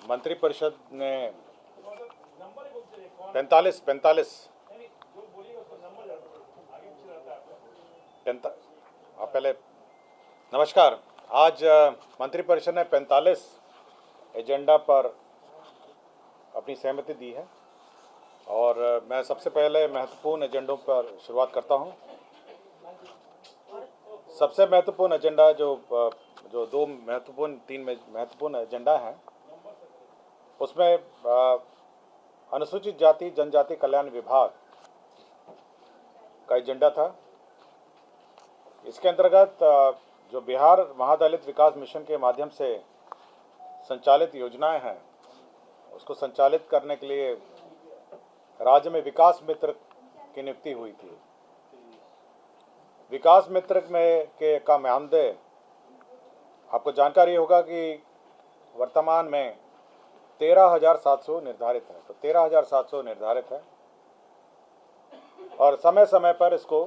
मंत्रिपरिषद ने 45 पहले नमस्कार। आज मंत्रिपरिषद ने 45 एजेंडा पर अपनी सहमति दी है और मैं सबसे पहले महत्वपूर्ण एजेंडों पर शुरुआत करता हूं। सबसे महत्वपूर्ण एजेंडा जो तीन महत्वपूर्ण एजेंडा हैं, उसमें अनुसूचित जाति जनजाति कल्याण विभाग का एजेंडा था। इसके अंतर्गत जो बिहार महादलित विकास मिशन के माध्यम से संचालित योजनाएं हैं, उसको संचालित करने के लिए राज्य में विकास मित्र की नियुक्ति हुई थी। विकास मित्र का मानदेय आपको जानकारी होगा कि वर्तमान में 13,700 निर्धारित है। तो 13,700 निर्धारित है और समय समय पर इसको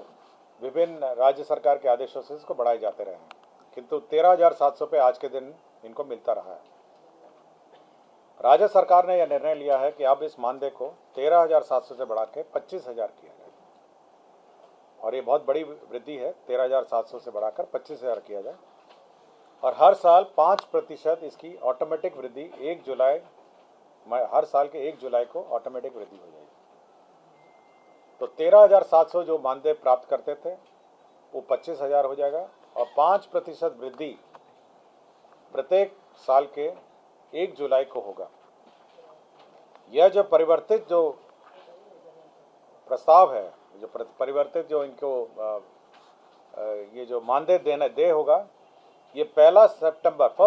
विभिन्न राज्य सरकार के आदेशों से इसको बढ़ाए जाते रहे हैं, किंतु 13,700 पे आज के दिन इनको मिलता रहा है। राज्य सरकार ने यह निर्णय लिया है कि अब इस मानदेय को 13,700 से बढ़ा के 25,000 किया जाए और ये बहुत बड़ी वृद्धि है। 13,700 से बढ़ाकर 25,000 किया जाए और हर साल 5% इसकी ऑटोमेटिक वृद्धि 1 जुलाई, हर साल के 1 जुलाई को ऑटोमेटिक वृद्धि हो जाएगी। तो 13,700 जो मानदेय प्राप्त करते थे वो 25,000 हो जाएगा और 5% वृद्धि प्रत्येक साल के 1 जुलाई को होगा। यह जो परिवर्तित जो प्रस्ताव है, जो परिवर्तित जो इनको ये जो मानदेय देय होगा, ये 1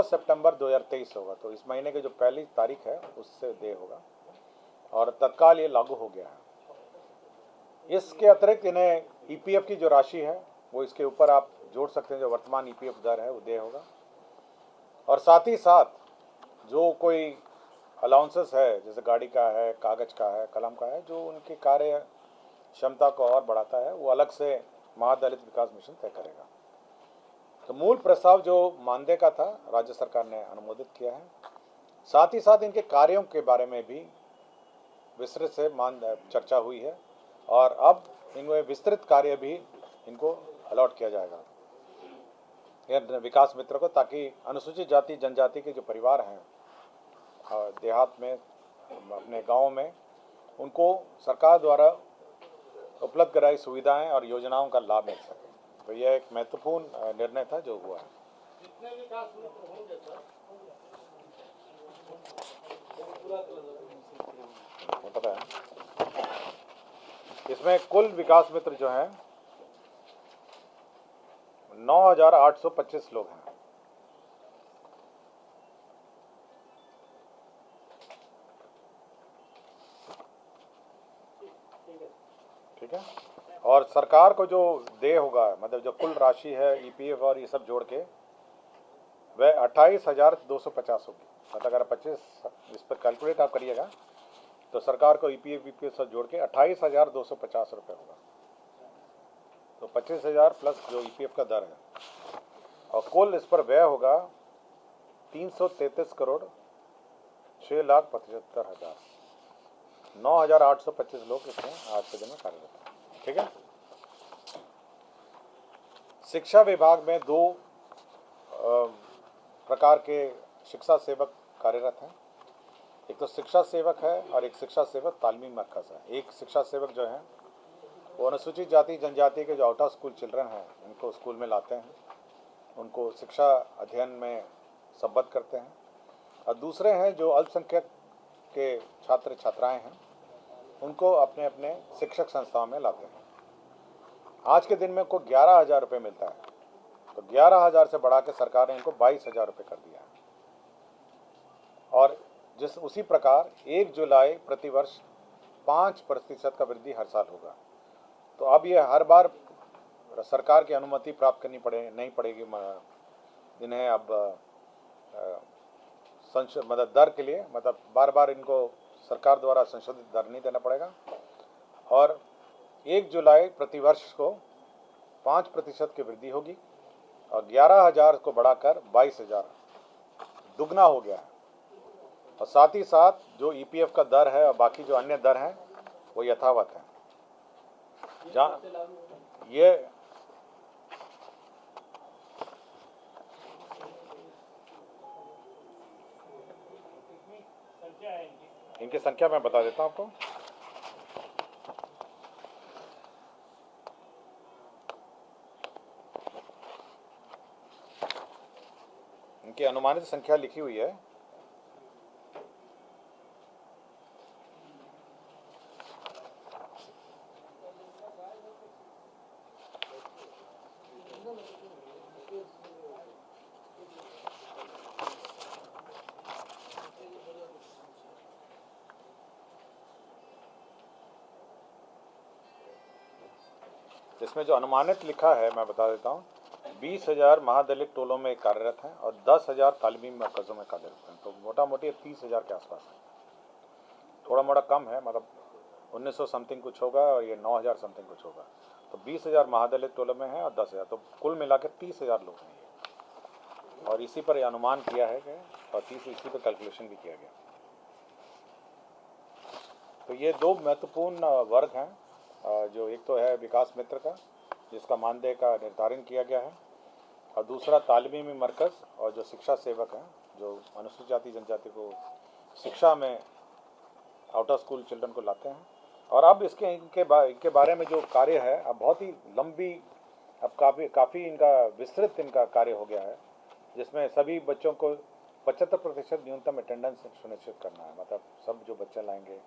सितंबर 2023 होगा। तो इस महीने की जो पहली तारीख है उससे देय होगा और तत्काल ये लागू हो गया है। इसके अतिरिक्त इन्हें ईपीएफ की जो राशि है वो इसके ऊपर आप जोड़ सकते हैं। जो वर्तमान ईपीएफ दर है वो देय होगा और साथ ही साथ जो कोई अलाउंसेस है, जैसे गाड़ी का है, कागज का है, कलम का है, जो उनकी कार्य क्षमता को और बढ़ाता है, वो अलग से महादलित विकास मिशन तय करेगा। तो मूल प्रस्ताव जो मानदेय का था राज्य सरकार ने अनुमोदित किया है। साथ ही साथ इनके कार्यों के बारे में भी विस्तृत से चर्चा हुई है और अब इनमें विस्तृत कार्य भी इनको अलॉट किया जाएगा यह विकास मित्र को, ताकि अनुसूचित जाति जनजाति के जो परिवार हैं देहात में, अपने गाँव में, उनको सरकार द्वारा उपलब्ध कराई सुविधाएं और योजनाओं का लाभ मिल सके। तो यह एक महत्वपूर्ण निर्णय था जो हुआ है। पता है इसमें कुल विकास मित्र जो हैं 9,825 लोग हैं। ठीक है, और सरकार को जो देय होगा, मतलब जो कुल राशि है ईपीएफ और ये सब जोड़ के, वह 28,250 होगी। मतलब अगर 25 इस पर कैलकुलेट आप करिएगा तो सरकार को ईपीएफ सब जोड़ के 28,250 रुपये होगा। तो 25,000 प्लस जो ईपीएफ का दर है और कुल इस पर व्यय होगा 333 करोड़ 6,75,000। 9,825 लोग इसमें आज के दिन में कार्यरत हैं। ठीक है। शिक्षा विभाग में 2 प्रकार के शिक्षा सेवक कार्यरत हैं। एक तो शिक्षा सेवक है और एक शिक्षा सेवक तालीमी मरकज है। एक शिक्षा सेवक जो है वो अनुसूचित जाति जनजाति के जो आउट ऑफ स्कूल चिल्ड्रन हैं उनको स्कूल में लाते हैं, उनको शिक्षा अध्ययन में संबद्ध करते हैं, और दूसरे हैं जो अल्पसंख्यक के छात्र छात्राएं हैं, उनको अपने अपने शिक्षक संस्थाओं में लाते हैं। आज के दिन में उनको 11,000 रुपये मिलता है। तो 11,000 से बढ़ा के सरकार ने इनको 22,000 रुपये कर दिया है। और उसी प्रकार 1 जुलाई प्रतिवर्ष 5% का वृद्धि हर साल होगा। तो अब ये हर बार सरकार की अनुमति प्राप्त करनी नहीं पड़ेगी इन्हें। अब मतलब दर के लिए, मतलब बार बार इनको सरकार द्वारा संशोधित दर नहीं देना पड़ेगा और 1 जुलाई प्रतिवर्ष को 5% की वृद्धि होगी और 11,000 को बढ़ाकर 22,000 दुगना हो गया है। और साथ ही साथ जो ईपीएफ का दर है और बाकी जो अन्य दर हैं वो यथावत है। जहाँ ये इनकी संख्या मैं बता देता हूँ आपको। इनकी अनुमानित संख्या लिखी हुई है। इसमें जो अनुमानित लिखा है मैं बता देता हूँ। 20,000 महादलित टोलों में कार्यरत हैं और 10,000 तालीमी मरकज़ों में कार्यरत हैं। तो मोटा मोटी 30,000 के आसपास है। थोड़ा मोड़ा कम है, मतलब 1900 समथिंग कुछ होगा और ये 9,000 समथिंग कुछ होगा। तो 20,000 महादलित टोलों में हैं और 10,000, तो कुल मिला के 30,000 लोग हैं ये। और इसी पर अनुमान किया है कि और इसी पर कैलकुलेशन भी किया गया। तो ये दो महत्वपूर्ण वर्ग हैं, जो एक तो है विकास मित्र का जिसका मानदेय का निर्धारण किया गया है, और दूसरा तालीमी मरकज़ और जो शिक्षा सेवक हैं जो अनुसूचित जाति जनजाति को शिक्षा में आउट ऑफ स्कूल चिल्ड्रन को लाते हैं। और अब इनके बारे में जो कार्य है अब बहुत ही लंबी, अब काफ़ी इनका विस्तृत इनका कार्य हो गया है, जिसमें सभी बच्चों को 75% न्यूनतम अटेंडेंस सुनिश्चित करना है। मतलब सब जो बच्चे लाएंगे,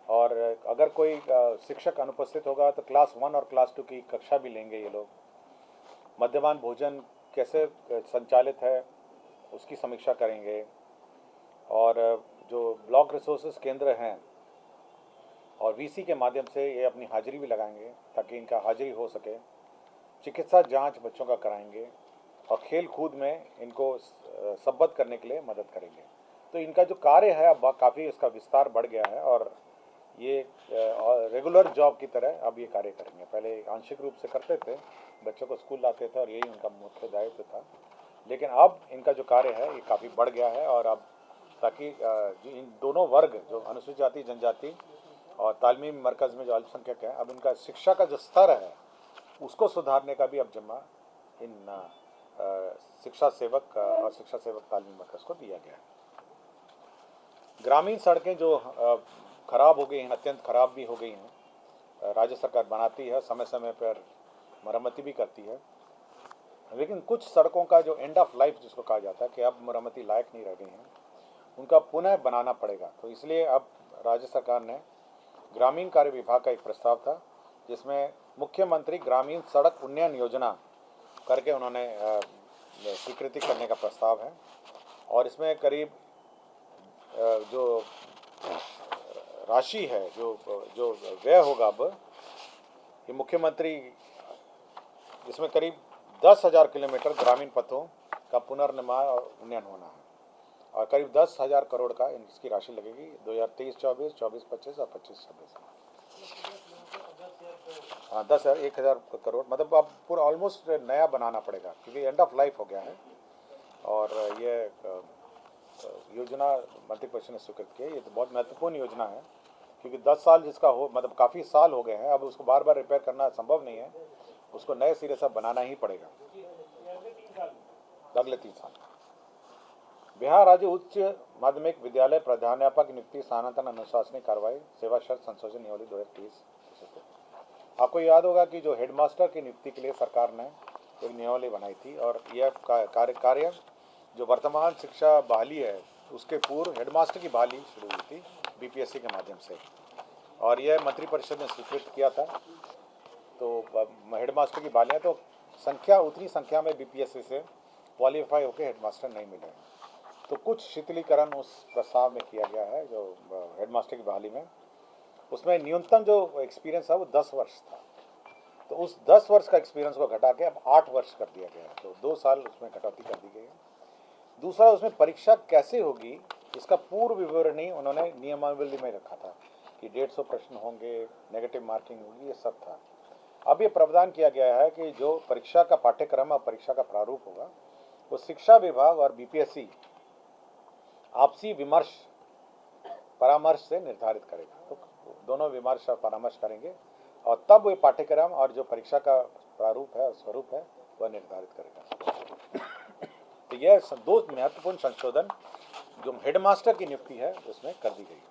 और अगर कोई शिक्षक अनुपस्थित होगा तो क्लास 1 और क्लास 2 की कक्षा भी लेंगे ये लोग। मध्याह्न भोजन कैसे संचालित है उसकी समीक्षा करेंगे, और जो ब्लॉक रिसोर्सेज केंद्र हैं और वीसी के माध्यम से ये अपनी हाजिरी भी लगाएंगे ताकि इनका हाजिरी हो सके। चिकित्सा जांच बच्चों का कराएंगे और खेल कूद में इनको संबद्ध करने के लिए मदद करेंगे। तो इनका जो कार्य है अब काफ़ी इसका विस्तार बढ़ गया है और ये रेगुलर जॉब की तरह अब ये कार्य करेंगे। पहले आंशिक रूप से करते थे, बच्चों को स्कूल लाते थे और यही उनका मुख्य दायित्व था, लेकिन अब इनका जो कार्य है ये काफ़ी बढ़ गया है। और अब ताकि जो इन दोनों वर्ग जो अनुसूचित जाति जनजाति और तालीमी मरकज़ में जो अल्पसंख्यक हैं, अब इनका शिक्षा का जो स्तर है उसको सुधारने का भी अब जिम्मा इन शिक्षा सेवक और शिक्षा सेवक तालीमी मरकज़ को दिया गया है। ग्रामीण सड़कें जो खराब हो गई हैं, अत्यंत खराब भी हो गई हैं, राज्य सरकार बनाती है, समय समय पर मरम्मती भी करती है, लेकिन कुछ सड़कों का जो एंड ऑफ लाइफ जिसको कहा जाता है कि अब मरम्मती लायक नहीं रह गई हैं, उनका पुनः बनाना पड़ेगा। तो इसलिए अब राज्य सरकार ने ग्रामीण कार्य विभाग का एक प्रस्ताव था जिसमें मुख्यमंत्री ग्रामीण सड़क उन्नयन योजना करके उन्होंने स्वीकृति करने का प्रस्ताव है। और इसमें करीब जो राशि है जो व्यय होगा अब ये मुख्यमंत्री, इसमें करीब 10,000 किलोमीटर ग्रामीण पथों का पुनर्निर्माण और उन्नयन होना है और करीब 10,000 करोड़ का इसकी राशि लगेगी 2023-24, 24-25 और 25-26। हाँ 1,000 करोड़, मतलब अब पूरा ऑलमोस्ट नया बनाना पड़ेगा क्योंकि एंड ऑफ लाइफ हो गया है। और ये योजना मंत्रिपरिषद ने स्वीकृत की है। ये तो बहुत महत्वपूर्ण योजना है क्योंकि 10 साल जिसका हो, मतलब काफ़ी साल हो गए हैं, अब उसको बार बार रिपेयर करना संभव नहीं है, उसको नए सिरे से बनाना ही पड़ेगा अगले 3 साल। बिहार राज्य उच्च माध्यमिक विद्यालय प्रधानाध्यापक नियुक्ति स्थानांतरण अनुशासनिक कार्रवाई सेवा शर्त संशोधन नियमावली 2023। आपको याद होगा कि जो हेडमास्टर की नियुक्ति के लिए सरकार ने एक नियमावली बनाई थी और यह कार्य जो वर्तमान शिक्षा बहाली है उसके पूर्व हेडमास्टर की बहाली शुरू हुई थी बीपीएससी के माध्यम से, और यह मंत्रिपरिषद ने स्वीकृत किया था। तो हेडमास्टर की बहालियाँ तो उतनी संख्या में बीपीएससी से क्वालिफाई होकर हेडमास्टर नहीं मिले हैं, तो कुछ शिथिलीकरण उस प्रस्ताव में किया गया है जो हेडमास्टर की बहाली में। उसमें न्यूनतम जो एक्सपीरियंस है वो 10 वर्ष था, तो उस 10 वर्ष का एक्सपीरियंस को घटा के अब 8 वर्ष कर दिया गया है, तो 2 साल उसमें कटौती कर दी गई है। दूसरा, उसमें परीक्षा कैसे होगी इसका पूर्व विवरणी उन्होंने नियमावली में रखा था कि 150 प्रश्न होंगे, नेगेटिव मार्किंग होगी, ये सब था। अब ये प्रावधान किया गया है कि जो परीक्षा का पाठ्यक्रम और परीक्षा का प्रारूप होगा वो शिक्षा विभाग और बीपीएससी आपसी विमर्श परामर्श से निर्धारित करेगा। तो दोनों विमर्श और परामर्श करेंगे और तब वो पाठ्यक्रम और जो परीक्षा का प्रारूप है, स्वरूप है, वह निर्धारित करेगा। तो यह दो महत्वपूर्ण संशोधन जो हेडमास्टर की नियुक्ति है उसमें कर दी गई।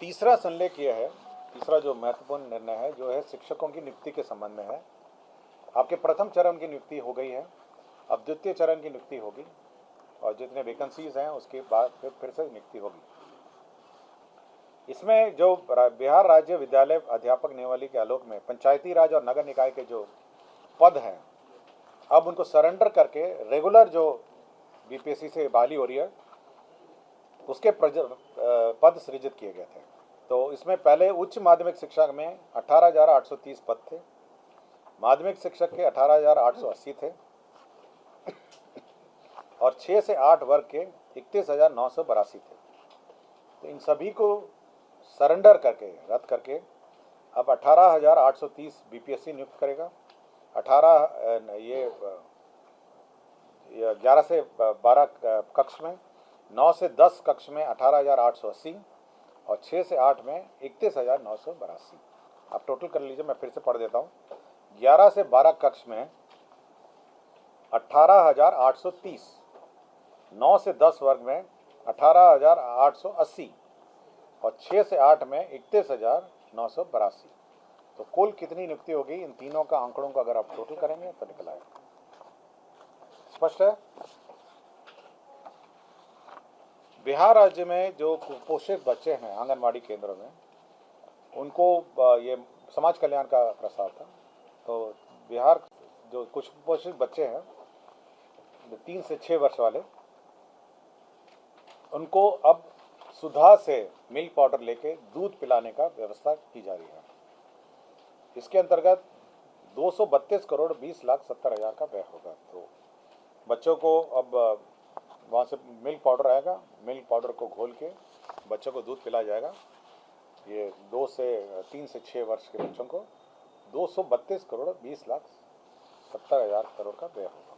तीसरा संलेख यह है, तीसरा जो महत्वपूर्ण निर्णय है जो है शिक्षकों की नियुक्ति के संबंध में है। आपके प्रथम चरण की नियुक्ति हो गई है, अब द्वितीय चरण की नियुक्ति होगी और जितने वैकेंसीज हैं उसके बाद फिर से नियुक्ति होगी। इसमें जो बिहार राज्य विद्यालय अध्यापक नियमावली के आलोक में पंचायती राज और नगर निकाय के जो पद हैं अब उनको सरेंडर करके रेगुलर जो बीपीएससी से बहाली हो रही है उसके पद सृजित किए गए थे। तो इसमें पहले उच्च माध्यमिक शिक्षक में 18,830 पद थे, माध्यमिक शिक्षक के 18,880 थे और 6 से 8 वर्ग के 31,982 थे। तो इन सभी को सरेंडर करके रद्द करके अब 18,830 बीपीएससी नियुक्त करेगा। 11 से 12 कक्ष में, 9 से 10 कक्ष में 18,880 और 6 से 8 में 31,982। आप टोटल कर लीजिए, मैं फिर से पढ़ देता हूँ। 11 से 12 कक्ष में 18,830, 9 से 10 वर्ग में 18,880 और 6 से 8 में 31,982। तो कुल कितनी नियुक्ति होगी इन तीनों का आंकड़ों को अगर आप टोटल करेंगे तो निकल आएगा। स्पष्ट है? बिहार राज्य में जो कुपोषित बच्चे हैं आंगनवाड़ी केंद्रों में उनको ये समाज कल्याण का प्रस्ताव था। तो बिहार जो कुछ कुपोषित बच्चे हैं 3 से 6 वर्ष वाले, उनको अब सुधा से मिल्क पाउडर लेके दूध पिलाने का व्यवस्था की जा रही है। इसके अंतर्गत 232 करोड़ 20 लाख 70 हज़ार का व्यय होगा। तो बच्चों को अब वहाँ से मिल्क पाउडर आएगा, मिल्क पाउडर को घोल के बच्चों को दूध पिलाया जाएगा। ये 3 से 6 वर्ष के बच्चों को 232 करोड़ 20 लाख 70 हज़ार करोड़ का व्यय होगा।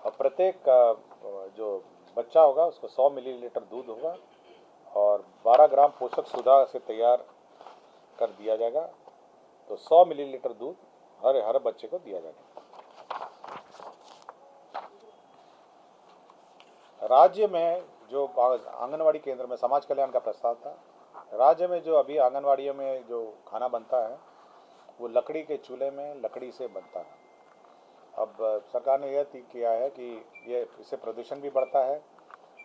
और प्रत्येक जो बच्चा होगा उसको 100 मिलीलीटर दूध होगा और 12 ग्राम पोषक सुधा से तैयार कर दिया जाएगा। तो 100 मिलीलीटर दूध हर बच्चे को दिया जाएगा। राज्य में जो आंगनवाड़ी केंद्र में समाज कल्याण का प्रस्ताव था, राज्य में जो अभी आंगनवाड़ियों में जो खाना बनता है वो लकड़ी के चूल्हे में लकड़ी से बनता है। अब सरकार ने यह किया है कि इससे प्रदूषण भी बढ़ता है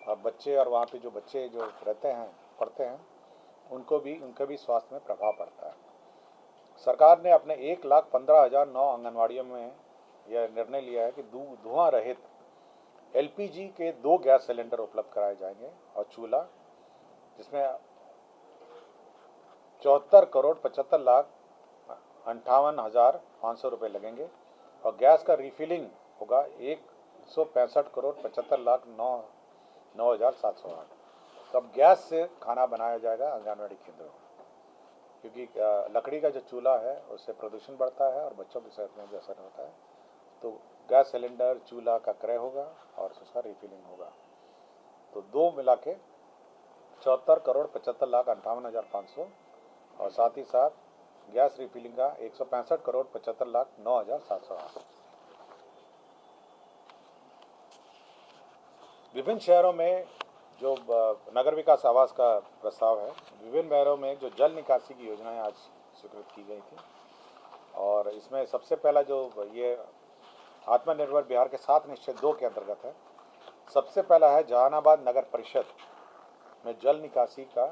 और बच्चे और वहाँ पे जो बच्चे जो रहते हैं पढ़ते हैं उनके भी स्वास्थ्य में प्रभाव पड़ता है। सरकार ने अपने 1,15,009 आंगनवाड़ियों में यह निर्णय लिया है कि धुआं रहित एलपीजी के 2 गैस सिलेंडर उपलब्ध कराए जाएंगे और चूल्हा, जिसमें 74 करोड़ 75 लाख 58,500 रुपये लगेंगे और गैस का रिफिलिंग होगा 165 करोड़ 75 लाख 9,708। तो अब गैस से खाना बनाया जाएगा आंगनवाड़ी केंद्रों में, क्योंकि लकड़ी का जो चूल्हा है उससे प्रदूषण बढ़ता है और बच्चों की सेहत में भी असर होता है। तो गैस सिलेंडर चूल्हा का क्रय होगा और उसका रिफिलिंग होगा। तो 2 मिला के 74 करोड़ 75 लाख 58,500 और साथ ही साथ गैस रिफिलिंग का 165 करोड़ 75 लाख 9,708। विभिन्न शहरों में जो नगर विकास आवास का प्रस्ताव है, विभिन्न शहरों में जो जल निकासी की योजनाएं आज स्वीकृत की गई थी और इसमें सबसे पहला जो ये आत्मनिर्भर बिहार के 7 निश्चय 2 के अंतर्गत है। सबसे पहला है जहानाबाद नगर परिषद में जल निकासी का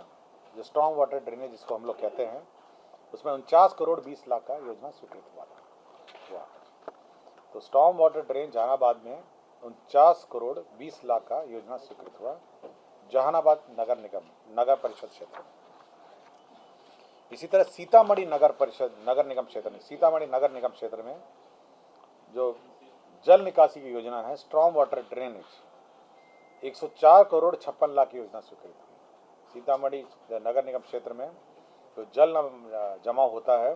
जो स्ट्रॉन्ग वाटर ड्रेनेज जिसको हम लोग कहते हैं, उसमें 49 करोड़ 20 लाख का योजना स्वीकृत हुआ। तो स्ट्रॉन्ग वाटर ड्रेन जहानाबाद में 49 करोड़ 20 लाख का योजना स्वीकृत हुआ जहानाबाद नगर परिषद क्षेत्र में। इसी तरह सीतामढ़ी नगर निगम क्षेत्र में, सीतामढ़ी नगर निगम क्षेत्र में जो जल निकासी की योजना है strong water drainage, 104 crore 56 lakh की योजना स्वीकृत हुई। सीतामढ़ी नगर निगम क्षेत्र में जो जल जमा होता है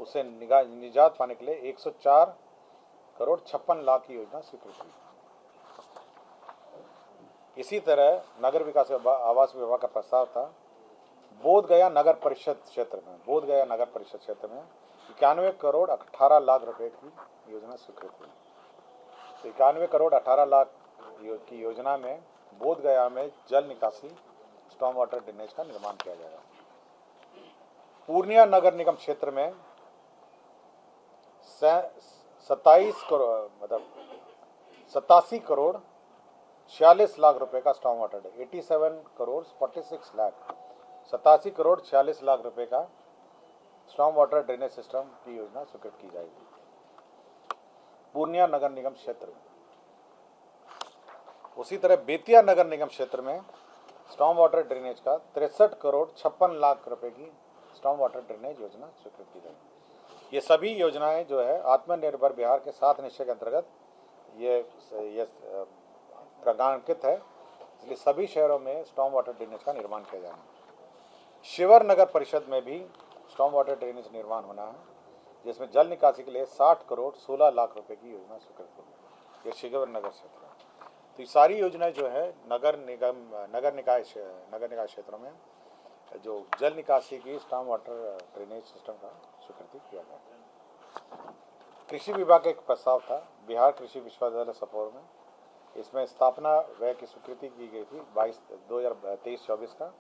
उससे निजात पाने के लिए 104 करोड़ 56 लाख की योजना स्वीकृत हुई। इसी तरह नगर विकास आवास विभाग का प्रस्ताव था बोध गया नगर परिषद क्षेत्र में, बोध गया नगर परिषद क्षेत्र में 91 करोड़ 18 लाख रुपए की योजना स्वीकृत हुई। तो 91 करोड़ 18 लाख की योजना में बोध गया में जल निकासी स्टॉर्म वाटर ड्रेनेज का निर्माण किया जाएगा। पूर्णिया नगर निगम क्षेत्र में 27 करोड़ मतलब 87 करोड़ 46 लाख रुपए का स्टॉर्म वाटर 87 करोड़ 46 लाख 87 करोड़ 46 लाख रुपए का स्टॉर्म वाटर ड्रेनेज सिस्टम की योजना स्वीकृत की जाएगी पूर्णिया नगर निगम क्षेत्र में। उसी तरह बेतिया नगर निगम क्षेत्र में स्टॉर्म वाटर ड्रेनेज का 63 करोड़ 56 लाख रुपए की स्टॉर्म वाटर ड्रेनेज योजना स्वीकृत की जाएगी। ये सभी योजनाएं जो है आत्मनिर्भर बिहार के 7 निश्चय के अंतर्गत ये प्रगांकित है, इसलिए सभी शहरों में स्टॉर्म वाटर ड्रेनेज का निर्माण किया जाना है। शिवर नगर परिषद में भी स्टॉर्म वाटर ड्रेनेज निर्माण होना है, जिसमें जल निकासी के लिए 60 करोड़ 16 लाख रुपए की योजना स्वीकृत होगी। ये शिवर नगर क्षेत्र है। तो ये सारी योजनाएं जो है नगर निकाय क्षेत्रों में जो जल निकासी की स्टॉर्म वाटर ड्रेनेज सिस्टम का स्वीकृति किया गया। कृषि विभाग का एक प्रस्ताव था बिहार कृषि विश्वविद्यालय सपोर में, इसमें स्थापना व्यय की स्वीकृति की गई थी 2023-24 का,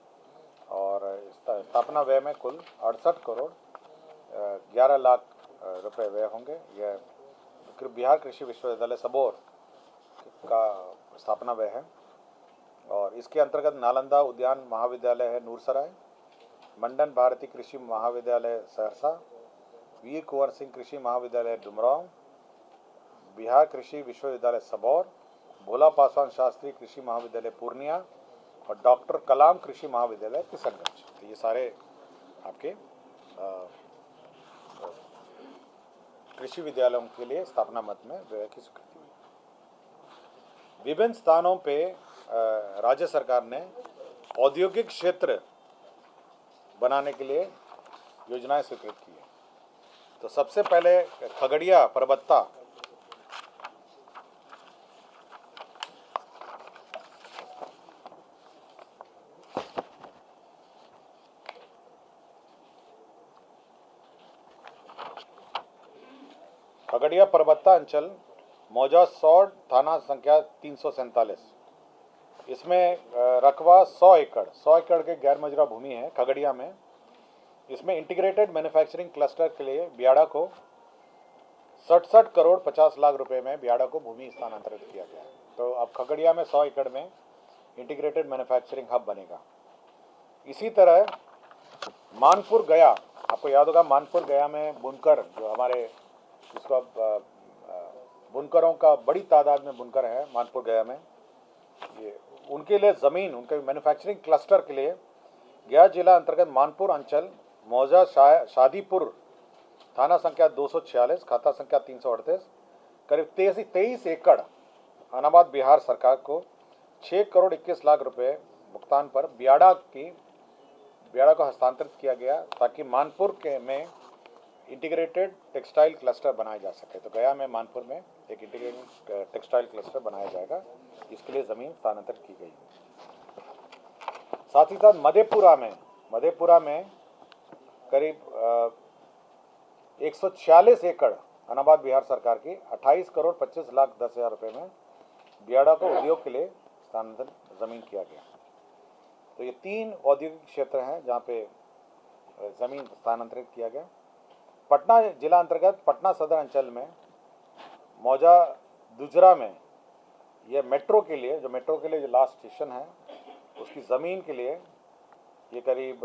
और स्थापना व्यय में कुल 68 करोड़ 11 लाख रुपए व्यय होंगे। यह बिहार कृषि विश्वविद्यालय सबौर का स्थापना व्यय है, और इसके अंतर्गत नालंदा उद्यान महाविद्यालय है नूरसराय, मंडन भारती कृषि महाविद्यालय सहरसा, वीर कुंवर सिंह कृषि महाविद्यालय डुमरांव, बिहार कृषि विश्वविद्यालय सबौर, भोला पासवान शास्त्री कृषि महाविद्यालय पूर्णिया और डॉक्टर कलाम कृषि महाविद्यालय किशनगंज। तो ये सारे आपके कृषि विद्यालयों के लिए स्थापना मत में व्यय की स्वीकृति हुई। विभिन्न स्थानों पे राज्य सरकार ने औद्योगिक क्षेत्र बनाने के लिए योजनाएं स्वीकृत की है। तो सबसे पहले खगड़िया परबत्ता अंचल मौजा सौड़ थाना संख्या 347, इसमें रकबा 100 एकड़ के गैर मजरा भूमि है खगड़िया में। इसमें इंटीग्रेटेड मैन्युफैक्चरिंग क्लस्टर के लिए बियाड़ा को 67 करोड़ 50 लाख रुपए में बियाड़ा को भूमि स्थानांतरित किया गया है। तो अब खगड़िया में 100 एकड़ में इंटीग्रेटेड मैन्युफैक्चरिंग हब बनेगा। इसी तरह मानपुर गया, आपको याद होगा मानपुर गया में बुनकर जो हमारे जिसको बुनकरों का बड़ी तादाद में बुनकर है मानपुर गया में, ये उनके लिए ज़मीन उनके मैन्युफैक्चरिंग क्लस्टर के लिए गया जिला अंतर्गत मानपुर अंचल मौजा शादीपुर थाना संख्या 246 खाता संख्या 338 करीब 23 एकड़ अनाबाद बिहार सरकार को 6 करोड़ 21 लाख रुपए भुगतान पर बियाड़ा को हस्तांतरित किया गया, ताकि मानपुर में इंटीग्रेटेड टेक्सटाइल क्लस्टर बनाया जा सके। तो गया में मानपुर में एक इंटीग्रेटेड टेक्सटाइल क्लस्टर बनाया जाएगा, इसके लिए ज़मीन स्थानांतरित की गई। साथ ही साथ मधेपुरा में करीब 146 एकड़ अनाबाद बिहार सरकार की 28 करोड़ 25 लाख 10 हज़ार रुपये में बियाड़ा को उद्योग के लिए स्थानांतरित ज़मीन किया गया। तो ये 3 औद्योगिक क्षेत्र हैं जहाँ पे ज़मीन स्थानांतरित किया गया। पटना जिला अंतर्गत पटना सदर अंचल में मौजा दुजरा में यह मेट्रो के लिए जो लास्ट स्टेशन है उसकी ज़मीन के लिए ये करीब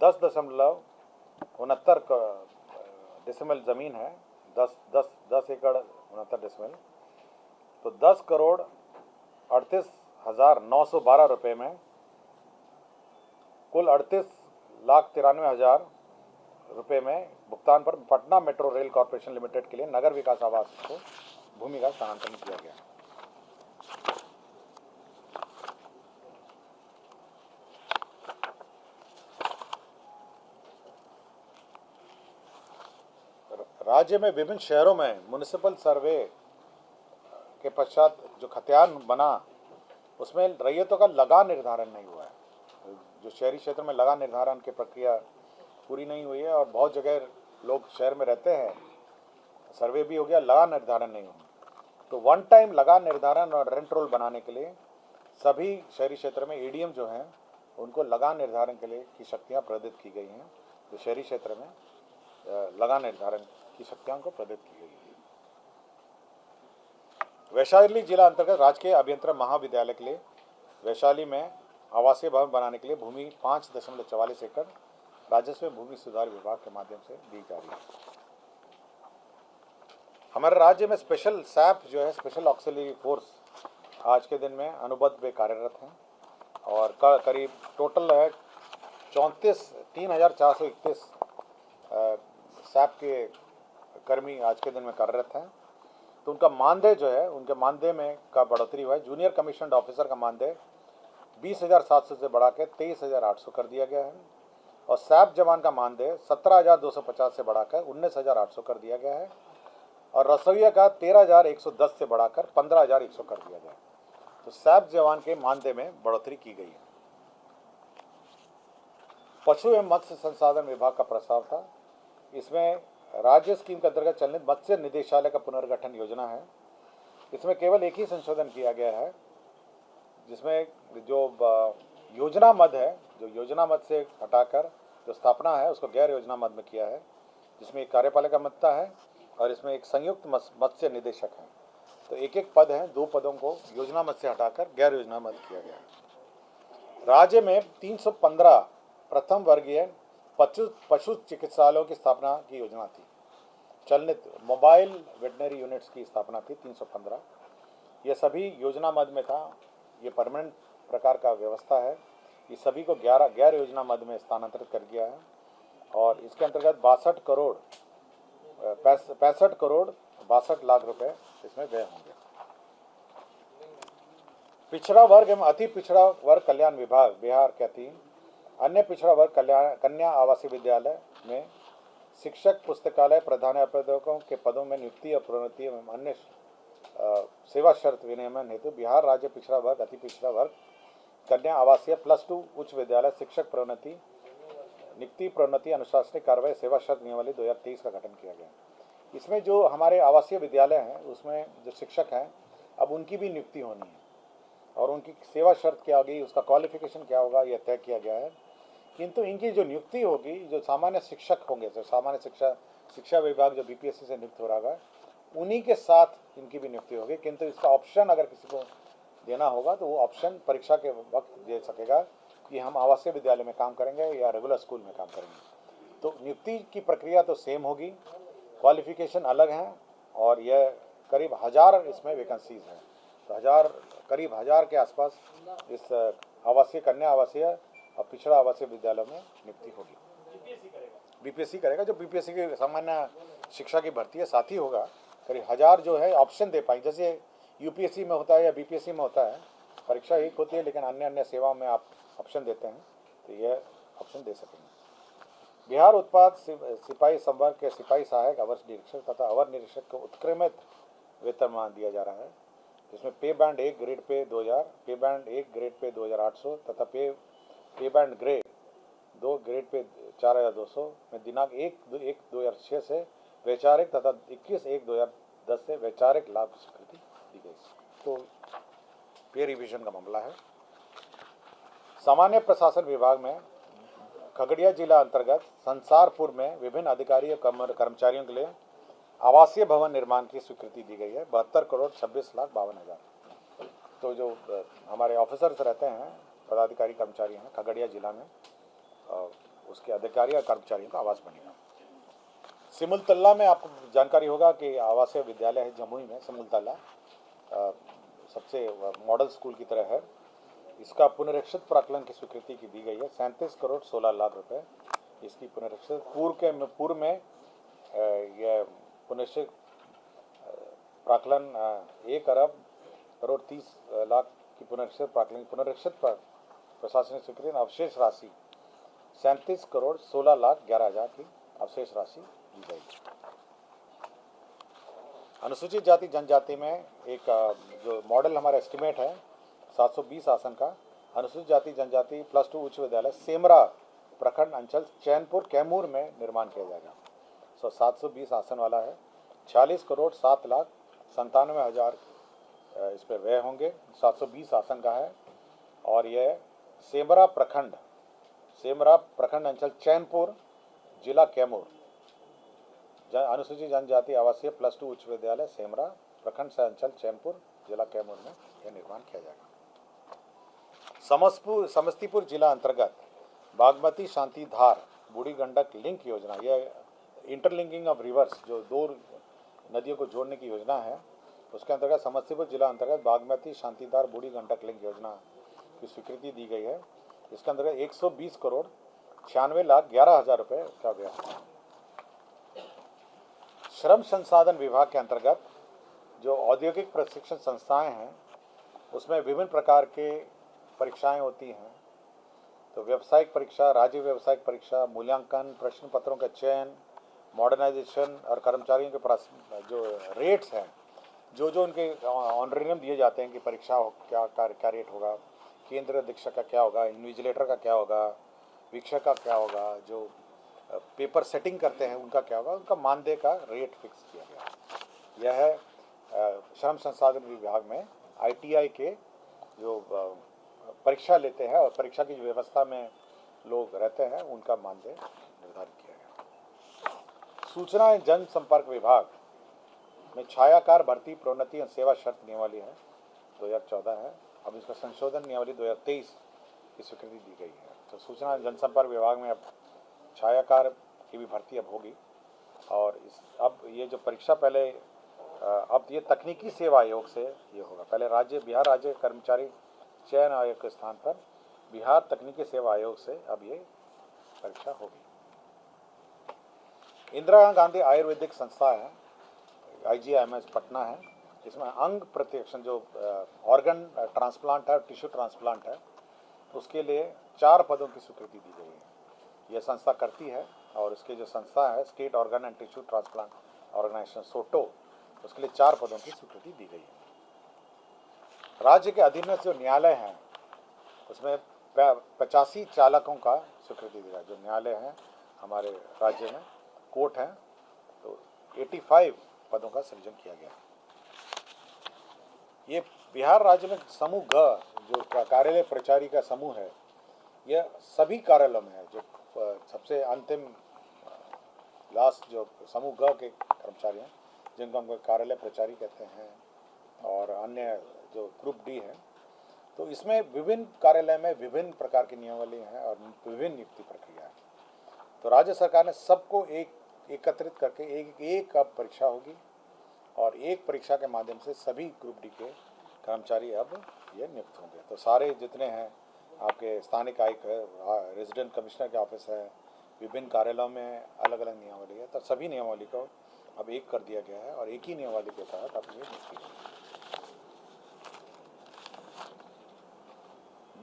10.69 डेसिमल ज़मीन है, 10 एकड़ 69 डेसिमल। तो 10 करोड़ 38,912 रुपये में कुल 38,93,000 रुपये में भुगतान पर Patna metro rail corporation limited के लिए नगर विकास आवास को भूमि का स्थानांतरण किया गया। राज्य में विभिन्न शहरों में म्युनिसिपल सर्वे के पश्चात जो खतियान बना उसमें रैयतों का लगा निर्धारण नहीं हुआ है। जो शहरी क्षेत्र में लगा निर्धारण की प्रक्रिया पूरी नहीं हुई है और बहुत जगह लोग शहर में रहते हैं, सर्वे भी हो गया, लगा निर्धारण नहीं हुआ। तो वन टाइम लगा निर्धारण और रेंट रोल बनाने के लिए सभी शहरी क्षेत्र में एडीएम जो हैं उनको लगा निर्धारण के लिए की शक्तियाँ प्रदत्त की गई हैं। जो शहरी क्षेत्र में लगा निर्धारण की शक्तियाँ को प्रदत्त की गई है। वैशाली जिला अंतर्गत राजकीय अभियंत्रण महाविद्यालय के लिए वैशाली में आवासीय भवन बनाने के लिए भूमि 5.44 एकड़ राजस्व भूमि सुधार विभाग के माध्यम से दी जा रही है। हमारे राज्य में स्पेशल सैप जो है, स्पेशल ऑक्सिलरी फोर्स, आज के दिन में अनुबंध में कार्यरत हैं और करीब टोटल है 3,431 सैप के कर्मी आज के दिन में कार्यरत हैं। तो उनका मानदेय जो है, उनके मानदेय में का बढ़ोतरी हुआ है। जूनियर कमीशन्ड ऑफिसर का मानदेय 20,700 से बढ़ा के 23,800 कर दिया गया है और सैप जवान का मानदेय 17,250 से बढ़ाकर 19,800 कर दिया गया है और रसोइया का 13,110 से बढ़ाकर 15,100 कर दिया गया है। तो सैप जवान के मानदेय में बढ़ोतरी की गई है। पशु एवं मत्स्य संसाधन विभाग का प्रस्ताव था। इसमें राज्य स्कीम के अंतर्गत चलने मत्स्य निदेशालय का पुनर्गठन योजना है। इसमें केवल एक ही संशोधन किया गया है, जिसमें जो योजना मद है, जो योजना मद से हटाकर जो स्थापना है उसको गैर योजना मद में किया है, जिसमें एक कार्यपालिका मत्ता है और इसमें एक संयुक्त मत्स्य निदेशक है। तो एक एक पद हैं, 2 पदों को योजना मद से हटाकर गैर योजना मद किया गया है। राज्य में 315 प्रथम वर्गीय पशु चिकित्सालयों की स्थापना की योजना थी। चलनित मोबाइल वेटनरी यूनिट्स की स्थापना थी 315। ये सभी योजना मद में था। ये परमानेंट प्रकार का व्यवस्था है। ये सभी को 11 गैर योजना मद में स्थानांतरित कर दिया है और इसके अंतर्गत 65 करोड़ 62 लाख रुपए इसमें व्यय होंगे। पिछड़ा वर्ग एवं अति पिछड़ा वर्ग कल्याण विभाग बिहार के अधीन अन्य पिछड़ा वर्ग कन्या आवासीय विद्यालय में शिक्षक, पुस्तकालय, प्रधानाध्यापकों के पदों में नियुक्ति और प्रोन्नति एवं अन्य सेवा शर्त विनियमन हेतु बिहार राज्य पिछड़ा वर्ग अति पिछड़ा वर्ग कन्या आवासीय +2 उच्च विद्यालय शिक्षक प्रोन्नति नियुक्ति प्रोन्नति अनुशासनिक कार्रवाई सेवा शर्त नियमावली 2023 का गठन किया गया। इसमें जो हमारे आवासीय विद्यालय हैं उसमें जो शिक्षक हैं अब उनकी भी नियुक्ति होनी है और उनकी सेवा शर्त क्या होगी, उसका क्वालिफिकेशन क्या होगा, यह तय किया गया है। किंतु इनकी जो नियुक्ति होगी, जो सामान्य शिक्षक होंगे, जो सामान्य शिक्षा विभाग जो बीपीएससी से नियुक्त हो रहा है, उन्हीं के साथ इनकी भी नियुक्ति होगी। किंतु इसका ऑप्शन अगर किसी को देना होगा तो वो ऑप्शन परीक्षा के वक्त दे सकेगा कि हम आवासीय विद्यालय में काम करेंगे या रेगुलर स्कूल में काम करेंगे। तो नियुक्ति की प्रक्रिया तो सेम होगी, क्वालिफिकेशन अलग हैं और यह करीब 1000 इसमें वैकेंसीज हैं। तो करीब 1000 के आसपास इस आवासीय कन्या आवासीय और पिछड़ा आवासीय विद्यालय में नियुक्ति होगी। बीपीएससी करेगा। जो बीपीएससी की सामान्य शिक्षा की भर्ती है साथ ही होगा। करीब 1000 जो है ऑप्शन दे पाएंगे, जैसे यूपीएससी में होता है या बीपीएससी में होता है, परीक्षा एक होती है लेकिन अन्य सेवाओं में आप ऑप्शन देते हैं, तो यह ऑप्शन दे सकेंगे। बिहार उत्पाद सिपाही संवर्ग के सिपाही सहायक अवर निरीक्षक तथा अवर निरीक्षक को उत्क्रमित वेतनमान दिया जा रहा है, जिसमें पे बैंड 1 ग्रेड पे 2000, पे बैंड 1 ग्रेड पे 2800 तथा पे बैंड ग्रेड 2 ग्रेड पे 4200 में दिनांक 1/1/2006 से वैचारिक तथा 21/1/2010 से वैचारिक लाभ की स्वीकृति दी गई। तो पे रिविजन का मामला है। सामान्य प्रशासन विभाग में खगड़िया जिला अंतर्गत संसारपुर में विभिन्न अधिकारी और कर्मचारियों के लिए आवासीय भवन निर्माण की स्वीकृति दी गई है 72,26,52,000। तो जो हमारे ऑफिसर्स रहते हैं, पदाधिकारी कर्मचारी हैं खगड़िया जिला में, उसके अधिकारी और कर्मचारियों का आवास बनेगा। सिमुलतला में आपको जानकारी होगा कि आवासीय विद्यालय है जमुई में। सिमुलतला सबसे मॉडल स्कूल की तरह है। इसका पुनरीक्षित प्राक्कलन की स्वीकृति की दी गई है 37,16,00,000 रुपये। इसकी पुनरीक्षित पूर्व में यह पुनरीक्षित प्राक्कलन 1,30,00,000 की पुनरीक्षित प्राक्कलन पुनरीक्षित प्रशासनिक स्वीकृति अवशेष राशि 37,16,11,000 की अवशेष राशि दी जाएगी। अनुसूचित जाति जनजाति में एक जो मॉडल हमारा एस्टिमेट है 720 आसन का अनुसूचित जाति जनजाति +2 उच्च विद्यालय सेमरा प्रखंड अंचल चैनपुर कैमूर में निर्माण किया जाएगा। 720 आसन वाला है। 46 करोड़ 7 लाख 97 हज़ार इस पर व्यय होंगे। 720 आसन का है और यह सेमरा प्रखंड अंचल चैनपुर जिला कैमूर अनुसूचित जनजाति आवासीय +2 उच्च विद्यालय सेमरा प्रखंड से अंचल चैनपुर जिला कैमूर में यह निर्माण किया जाएगा। समस्तीपुर जिला अंतर्गत बागमती शांति धार बूढ़ी गंडक लिंक योजना, यह इंटरलिंकिंग ऑफ रिवर्स जो 2 नदियों को जोड़ने की योजना है, उसके अंतर्गत समस्तीपुर जिला अंतर्गत बागमती शांतिधार बूढ़ी गंडक लिंक योजना की स्वीकृति दी गई है। इसके अंतर्गत 120 करोड़ 96 लाख 11 हज़ार रुपये का व्यय है। श्रम संसाधन विभाग के अंतर्गत जो औद्योगिक प्रशिक्षण संस्थाएं हैं उसमें विभिन्न प्रकार के परीक्षाएं होती हैं। तो व्यावसायिक परीक्षा, राज्य व्यावसायिक परीक्षा, मूल्यांकन, प्रश्न पत्रों का चयन, मॉडर्नाइजेशन और कर्मचारियों के जो रेट्स हैं, जो उनके ऑनरेरियम दिए जाते हैं कि परीक्षा क्या रेट होगा, केंद्र अधीक्षक का क्या होगा, इन्विजिलेटर का क्या होगा, वीक्षक का क्या होगा, जो पेपर सेटिंग करते हैं उनका क्या होगा, उनका मानदेय का रेट फिक्स किया गया। यह है श्रम संसाधन विभाग में ITI के जो परीक्षा लेते हैं और परीक्षा की जो व्यवस्था में लोग रहते हैं उनका मानदेय निर्धारित किया गया। सूचना एवं जनसंपर्क विभाग में छायाकार भर्ती प्रोन्नति एवं सेवा शर्त नियमावली है 2014 है। अब इसका संशोधन नियमावली 2023 की स्वीकृति दी गई है। तो सूचना एवं जनसंपर्क विभाग में अब छायाकार की भी भर्ती अब होगी और अब ये जो परीक्षा पहले अब ये तकनीकी सेवा आयोग से ये होगा। पहले बिहार राज्य कर्मचारी चयन आयोग के स्थान पर बिहार तकनीकी सेवा आयोग से अब ये परीक्षा होगी। इंदिरा गांधी आयुर्वेदिक संस्था है, IGIMS पटना है। इसमें अंग प्रतिरक्षण जो ऑर्गन ट्रांसप्लांट है, टिश्यू ट्रांसप्लांट है, उसके लिए 4 पदों की स्वीकृति दी गई है। यह संस्था करती है और इसके जो संस्था है state organ and tissue transplant organisation SOTO, उसके लिए 4 पदों की स्वीकृति दी गई है। राज्य के अधीनस्थ जो न्यायालय हैं उसमें 85 चालकों का स्वीकृति दी गई। जो न्यायालय हैं हमारे राज्य में कोर्ट हैं, तो 85 पदों का सृजन किया गया। ये बिहार राज्य में समूह ग जो कार्यालय प्रचारी का समूह है, यह सभी कार्यालयों में है। जो सबसे अंतिम लास्ट जो समूह ग के कर्मचारी हैं जिनको हम कार्यालय प्रचारी कहते हैं और अन्य जो ग्रुप D है, तो इसमें विभिन्न कार्यालय में विभिन्न प्रकार की नियमावली हैं और विभिन्न नियुक्ति प्रक्रिया है। तो राज्य सरकार ने सबको एकत्रित करके एक अब परीक्षा होगी और एक परीक्षा के माध्यम से सभी ग्रुप D के कर्मचारी अब ये नियुक्त होंगे। तो सारे जितने हैं आपके स्थानिक आयुक्त है, रेजिडेंट कमिश्नर के ऑफिस है, विभिन्न कार्यालयों में अलग अलग नियमावली है, तो सभी नियमावली को अब एक कर दिया गया है और एक ही नियमावली के तहत अब ये नियुक्ति होगी।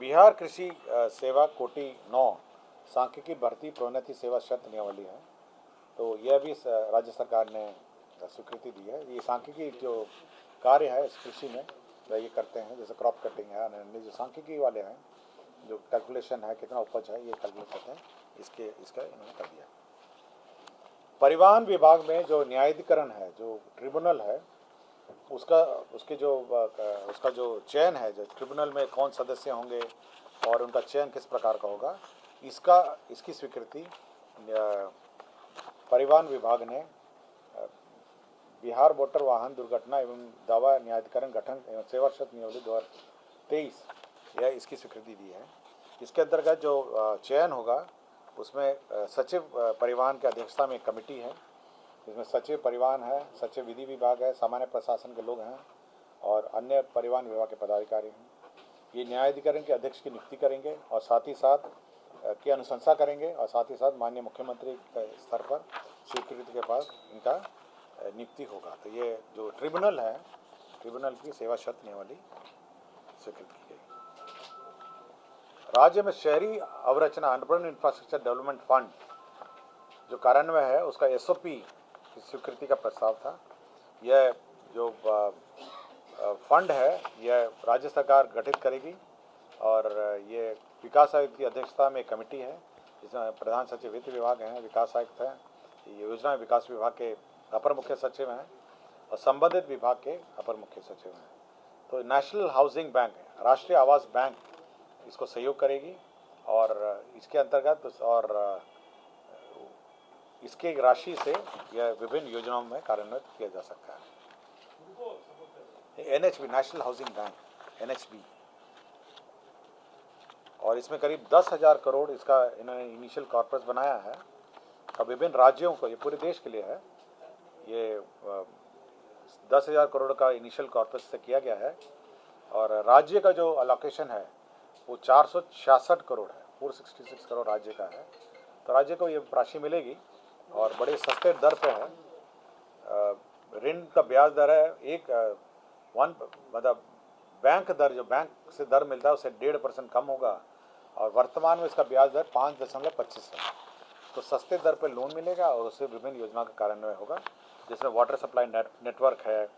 बिहार कृषि सेवा कोटि 9 सांख्यिकी भर्ती प्रोन्नति सेवा शर्त नियमावली है। तो यह भी राज्य सरकार ने स्वीकृति दी है। ये सांख्यिकी जो कार्य है इस कृषि में ये करते हैं, जैसे क्रॉप कटिंग है, अन्य जो सांख्यिकी वाले हैं, जो कैलकुलेशन है कितना उपज है ये कैलकुलेट करते हैं, इसका इन्होंने कर दिया। परिवहन विभाग में जो न्यायाधिकरण है, जो ट्रिब्यूनल है, उसका जो चयन है, जो ट्रिब्यूनल में कौन सदस्य होंगे और उनका चयन किस प्रकार का होगा, इसकी स्वीकृति परिवहन विभाग ने बिहार मोटर वाहन दुर्घटना एवं दावा न्यायाधिकरण गठन एवं सेवा शर्त नियमावली 2023 यह इसकी स्वीकृति दी है। इसके अंतर्गत जो चयन होगा उसमें सचिव परिवहन की अध्यक्षता में एक कमेटी है। इसमें सचिव परिवहन है, सचिव विधि विभाग है, सामान्य प्रशासन के लोग हैं और अन्य परिवहन विभाग के पदाधिकारी हैं। ये न्यायाधिकरण के अध्यक्ष की नियुक्ति करेंगे और साथ ही साथ की अनुशंसा करेंगे और साथ ही साथ माननीय मुख्यमंत्री के स्तर पर स्वीकृति के बाद इनका नियुक्ति होगा। तो ये जो ट्रिब्यूनल है, ट्रिब्यूनल की सेवा शर्त नियमावली स्वीकृत की गई। राज्य में शहरी अवरचना अर्बन इंफ्रास्ट्रक्चर डेवलपमेंट फंड जो कार्यान्वयन है उसका SOP की स्वीकृति का प्रस्ताव था। यह जो फंड है यह राज्य सरकार गठित करेगी और ये विकास आयुक्त की अध्यक्षता में एक कमेटी है जिसमें प्रधान सचिव वित्त विभाग हैं, विकास आयुक्त हैं, योजना विकास विभाग के अपर मुख्य सचिव हैं और संबंधित विभाग के अपर मुख्य सचिव हैं। तो नेशनल हाउसिंग बैंक, राष्ट्रीय आवास बैंक इसको सहयोग करेगी और इसके अंतर्गत और इसके राशि से यह विभिन्न योजनाओं में कार्यान्वित किया जा सकता है। NHB, national housing bank, NHB, और इसमें करीब 10,000 करोड़ इसका इन्होंने इनिशियल कॉर्पस बनाया है और विभिन्न राज्यों को, ये पूरे देश के लिए है, ये 10,000 करोड़ का इनिशियल कॉर्पस से किया गया है और राज्य का जो अलोकेशन है वो 466 करोड़ है, 466 करोड़ राज्य का है। तो राज्य को ये राशि मिलेगी और बड़े सस्ते दर पे है। ऋण का ब्याज दर है मतलब बैंक दर, जो बैंक से दर मिलता है उससे 1.5% कम होगा और वर्तमान में इसका ब्याज दर 5.25 है। तो सस्ते दर पर लोन मिलेगा और उससे विभिन्न योजना का कार्यान्वयन होगा, जिसमें वाटर सप्लाई नेटवर्क है,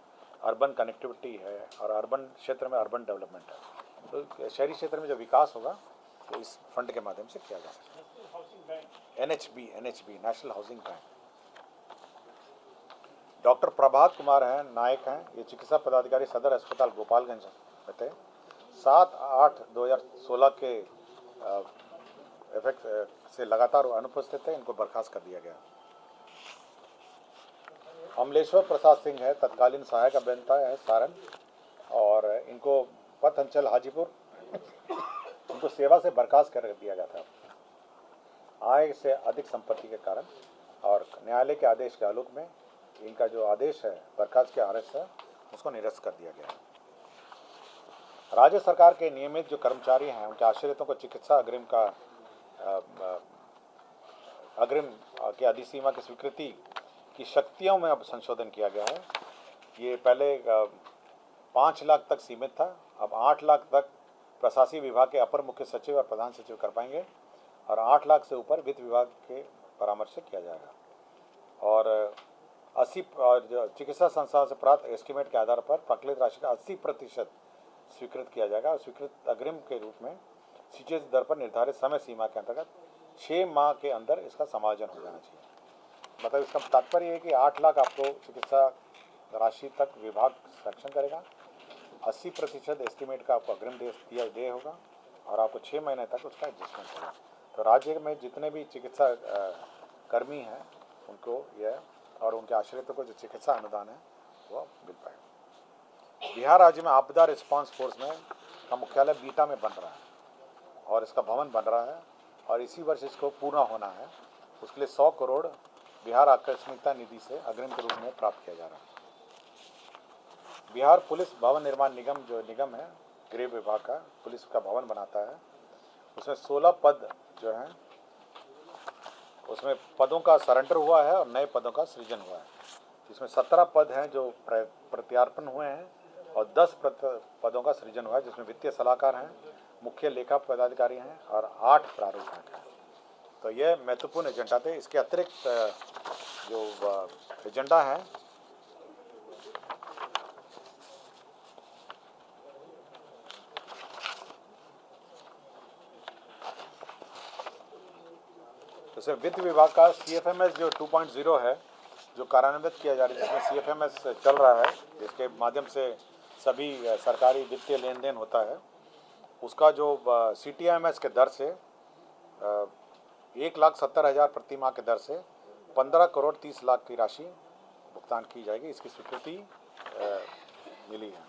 अर्बन कनेक्टिविटी है और अर्बन क्षेत्र में अर्बन डेवलपमेंट है। तो शहरी क्षेत्र में जो विकास होगा वो इस फंड के माध्यम से किया जा सकता है। NHB, national housing bank. Doctor Prabhat Kumar हैं, नायक हैं, ये चिकित्सा पदाधिकारी सदर अस्पताल गोपालगंज में थे। 7/8/2016 के इफेक्ट से लगातार अनुपस्थित थे, इनको बर्खास्त कर दिया गया। अमलेश्वर प्रसाद सिंह है, तत्कालीन सहायक अभियंता है सारण, और इनको पथ अंचल हाजीपुर इनको सेवा से बर्खास्त कर दिया गया था आय से अधिक संपत्ति के कारण, और न्यायालय के आदेश के आलोक में इनका जो आदेश है बर्खास्त के आदेश है उसको निरस्त कर दिया गया है। राज्य सरकार के नियमित जो कर्मचारी हैं उनके आश्रितों को चिकित्सा अग्रिम की अधिसीमा की स्वीकृति की शक्तियों में अब संशोधन किया गया है। ये पहले 5 लाख तक सीमित था, अब 8 लाख तक प्रशासनिक विभाग के अपर मुख्य सचिव और प्रधान सचिव कर पाएंगे और 8 लाख से ऊपर वित्त विभाग के परामर्श से किया जाएगा। और 80 और जो चिकित्सा संस्थाओं से प्राप्त एस्टीमेट के आधार पर प्रकलित राशि का 80% स्वीकृत किया जाएगा और स्वीकृत अग्रिम के रूप में सीजीएस दर पर निर्धारित समय सीमा के अंतर्गत 6 माह के अंदर इसका समायोजन हो जाना चाहिए। मतलब इसका तात्पर्य है कि 8 लाख आपको चिकित्सा राशि तक विभाग सक्षम करेगा, 80% एस्टीमेट का आपको अग्रिम दे होगा और आपको 6 महीने तक उसका एडजस्टमेंट होगा। तो राज्य में जितने भी चिकित्सा कर्मी हैं उनको यह और उनके आश्रितों को जो चिकित्सा अनुदान है वो मिल पाएगा। बिहार राज्य में आपदा रिस्पांस फोर्स में का मुख्यालय बीटा में बन रहा है और इसका भवन बन रहा है और इसी वर्ष इसको पूरा होना है। उसके लिए 100 करोड़ बिहार आकस्मिकता निधि से अग्रिम के रूप में प्राप्त किया जा रहा है। बिहार पुलिस भवन निर्माण निगम जो निगम है गृह विभाग का, पुलिस का भवन बनाता है, उसमें 16 पद जो हैं उसमें पदों का सरेंडर हुआ है और नए पदों का सृजन हुआ है। इसमें 17 पद हैं जो प्रत्यार्पण हुए हैं और 10 पदों का सृजन हुआ है, जिसमें वित्तीय सलाहकार हैं, मुख्य लेखा पदाधिकारी हैं और 8 प्रारूप हैं। तो ये महत्वपूर्ण एजेंडा थे। इसके अतिरिक्त जो एजेंडा है जैसे वित्त विभाग का CFMS जो 2.0 है जो कार्यान्वित किया जा रहा है, जिसमें CFMS चल रहा है, जिसके माध्यम से सभी सरकारी वित्तीय लेन देन होता है, उसका जो CTMS के दर से 1,70,000 प्रति माह के दर से 15 करोड़ 30 लाख की राशि भुगतान की जाएगी। इसकी स्वीकृति मिली है।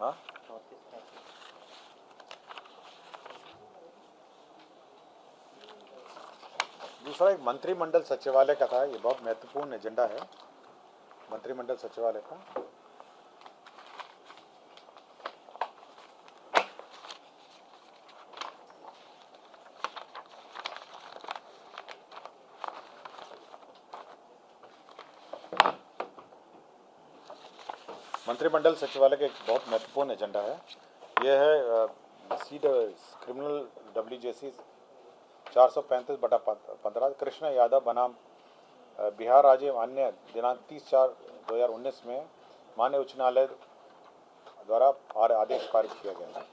हाँ, दूसरा एक मंत्रिमंडल सचिवालय का था। ये बहुत महत्वपूर्ण एजेंडा है मंत्रिमंडल सचिवालय का। मंत्रिमंडल सचिवालय का एक बहुत महत्वपूर्ण एजेंडा है। यह है seed criminal WJC 435/15 Krishna Yadav बनाम बिहार राज्य मान्य दिनांक 30/4/2019 में माननीय उच्च न्यायालय द्वारा आदेश पारित किया गया है।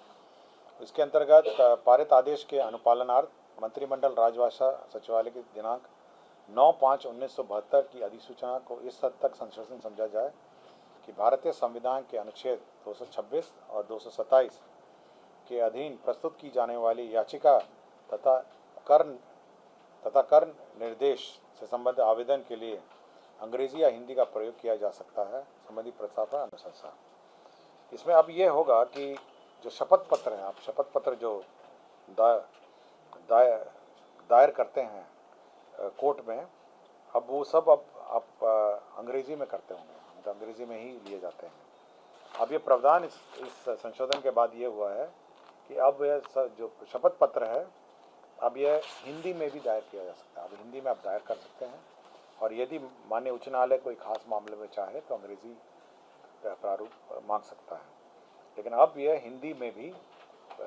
इसके अंतर्गत पारित आदेश के अनुपालनार्थ मंत्रिमंडल राजभाषा सचिवालय की दिनांक 9/5/1972 की अधिसूचना को इस हद तक संशोधन समझा जाए कि भारतीय संविधान के अनुच्छेद 226 और 227 के अधीन प्रस्तुत की जाने वाली याचिका तथा कर निर्देश से संबंधित आवेदन के लिए अंग्रेजी या हिंदी का प्रयोग किया जा सकता है। संबंधित प्रस्ताव पर अनुशंसा। इसमें अब ये होगा कि जो शपथ पत्र है, आप शपथ पत्र जो दायर करते हैं कोर्ट में, अब वो सब अब आप अंग्रेजी में करते होंगे, तो अंग्रेजी में ही लिए जाते हैं। अब ये प्रावधान इस संशोधन के बाद ये हुआ है कि अब यह जो शपथ पत्र है अब यह हिंदी में भी दायर किया जा सकता है। अब हिंदी में आप दायर कर सकते हैं, और यदि माननीय उच्च न्यायालय कोई खास मामले में चाहे तो अंग्रेजी प्रारूप मांग सकता है। लेकिन अब यह हिंदी में भी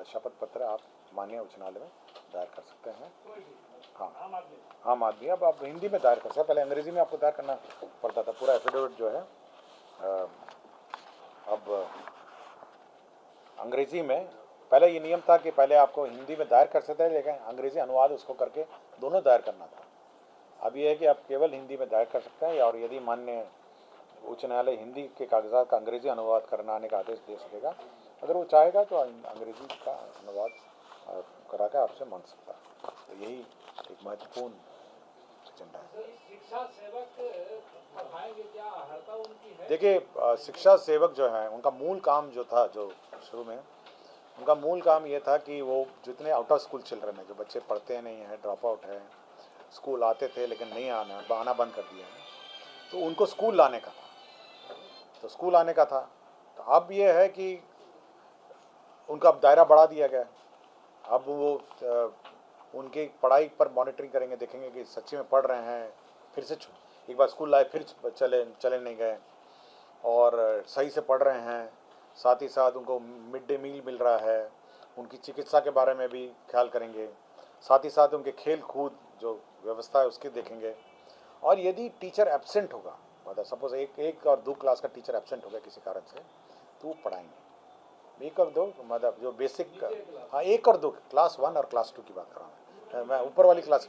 शपथ पत्र आप माननीय उच्च न्यायालय में दायर कर सकते हैं। हाँ, आम आदमी अब आप हिंदी में दायर कर सकते हैं। पहले अंग्रेजी में आपको दायर करना पड़ता था। पूरा एफिडेविट जो है अब अंग्रेजी में, पहले ये नियम था कि पहले आपको हिंदी में दायर कर सकते थे, लेकिन अंग्रेजी अनुवाद उसको करके दोनों दायर करना था। अब ये है कि आप केवल हिंदी में दायर कर सकते हैं, और यदि माननीय उच्च न्यायालय हिंदी के कागजात का अंग्रेजी अनुवाद कराने का आदेश दे सकेगा। अगर वो चाहेगा तो अंग्रेजी का अनुवाद करा के आपसे मांग सकता है। तो यही एक महत्वपूर्ण एजेंडा है। शिक्षा सेवक बढ़ाएंगे क्या? अर्हता उनकी है? देखिए, शिक्षा सेवक जो है उनका मूल काम जो था, जो शुरू में उनका मूल काम ये था कि वो जितने आउट ऑफ स्कूल चिल्ड्रन है, जो बच्चे पढ़ते नहीं हैं, ड्रॉप आउट है, स्कूल आते थे लेकिन नहीं आना बंद कर दिया है, तो उनको स्कूल लाने का था। तो स्कूल आने का था। तो अब ये है कि उनका अब दायरा बढ़ा दिया गया। अब वो उनकी पढ़ाई पर मॉनिटरिंग करेंगे, देखेंगे कि सच्ची में पढ़ रहे हैं, फिर से एक बार स्कूल लाए फिर चले नहीं गए, और सही से पढ़ रहे हैं। साथ ही साथ उनको मिड डे मील मिल रहा है, उनकी चिकित्सा के बारे में भी ख्याल करेंगे। साथ ही साथ उनके खेल कूद जो व्यवस्था है उसकी देखेंगे। और यदि टीचर एब्सेंट होगा, मतलब सपोज एक और 2 क्लास का टीचर एब्सेंट हो गया किसी कारण से, तो वो पढ़ाएंगे। 1 और 2 मतलब जो बेसिक, हाँ 1 और 2 क्लास 1 और क्लास 2 की बात कर रहा हूँ मैं, ऊपर वाली क्लास